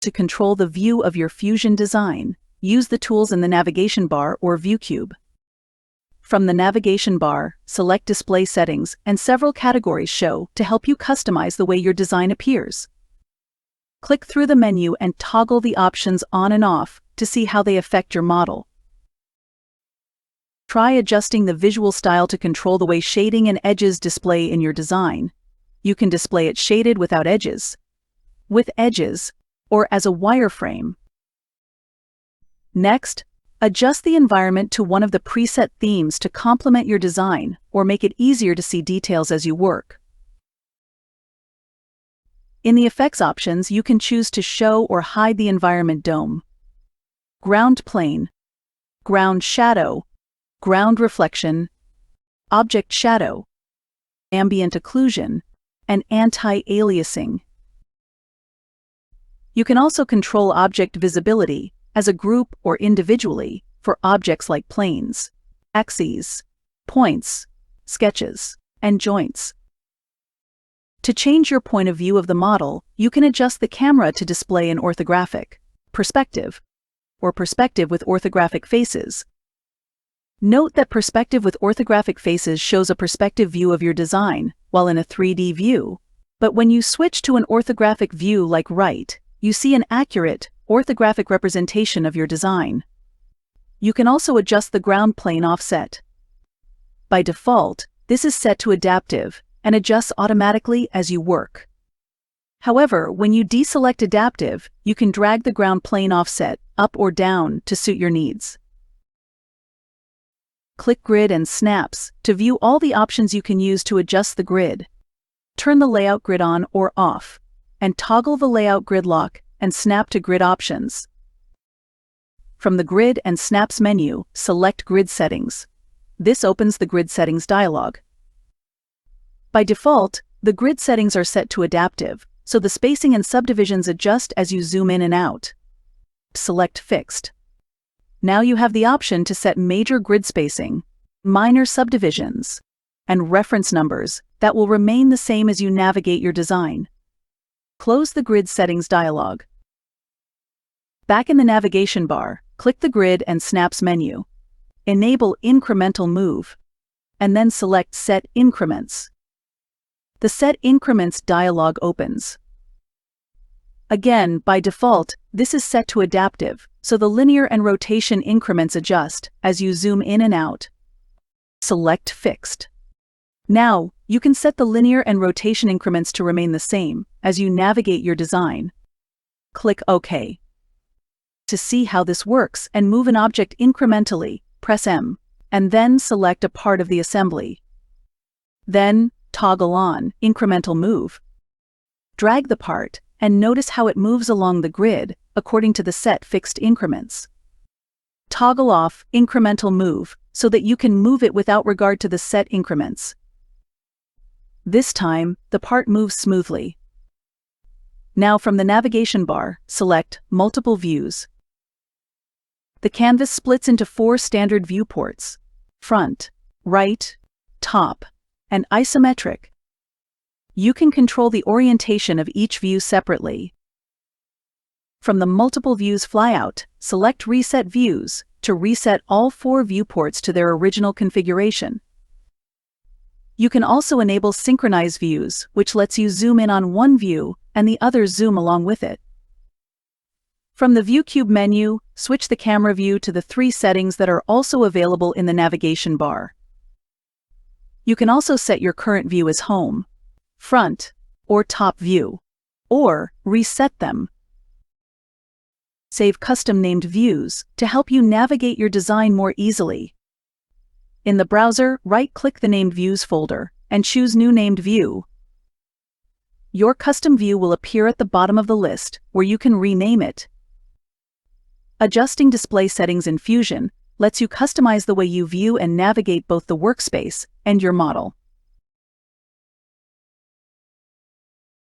To control the view of your Fusion design, use the tools in the navigation bar or view cube. From the navigation bar, select Display Settings, and several categories show to help you customize the way your design appears. Click through the menu and toggle the options on and off to see how they affect your model. Try adjusting the visual style to control the way shading and edges display in your design. You can display it shaded without edges, with edges, or as a wireframe. Next, adjust the environment to one of the preset themes to complement your design or make it easier to see details as you work. In the effects options, you can choose to show or hide the environment dome, ground plane, ground shadow, ground reflection, object shadow, ambient occlusion, and anti-aliasing. You can also control object visibility as a group or individually for objects like planes, axes, points, sketches, and joints. To change your point of view of the model, you can adjust the camera to display an orthographic, perspective, or perspective with orthographic faces. Note that perspective with orthographic faces shows a perspective view of your design, while in a 3D view. But when you switch to an orthographic view like right, you see an accurate, orthographic representation of your design. You can also adjust the ground plane offset. By default, this is set to adaptive and adjusts automatically as you work. However, when you deselect adaptive, you can drag the ground plane offset up or down to suit your needs. Click Grid and Snaps to view all the options you can use to adjust the grid. Turn the layout grid on or off, and toggle the layout grid lock and snap to grid options. From the Grid and Snaps menu, select Grid Settings. This opens the Grid Settings dialog. By default, the grid settings are set to adaptive, so the spacing and subdivisions adjust as you zoom in and out. Select Fixed. Now you have the option to set major grid spacing, minor subdivisions, and reference numbers that will remain the same as you navigate your design. Close the Grid Settings dialog. Back in the navigation bar, click the Grid and Snaps menu. Enable Incremental Move, and then select Set Increments. The Set Increments dialog opens. Again, by default, this is set to adaptive, so the linear and rotation increments adjust as you zoom in and out. Select Fixed. Now, you can set the linear and rotation increments to remain the same as you navigate your design. Click OK. To see how this works and move an object incrementally, press M, and then select a part of the assembly. Then, toggle on Incremental Move. Drag the part and notice how it moves along the grid according to the set fixed increments. Toggle off Incremental Move so that you can move it without regard to the set increments. This time, the part moves smoothly. Now from the navigation bar, select Multiple Views. The canvas splits into 4 standard viewports: front, right, top, and isometric. You can control the orientation of each view separately. From the Multiple Views flyout, select Reset Views to reset all 4 viewports to their original configuration. You can also enable Synchronize Views, which lets you zoom in on one view and the others zoom along with it. From the View Cube menu, switch the camera view to the 3 settings that are also available in the navigation bar. You can also set your current view as Home, Front, or Top View, or reset them. Save custom-named views to help you navigate your design more easily. In the browser, right-click the Named Views folder and choose New Named View. Your custom view will appear at the bottom of the list, where you can rename it. Adjusting display settings in Fusion lets you customize the way you view and navigate both the workspace and your model.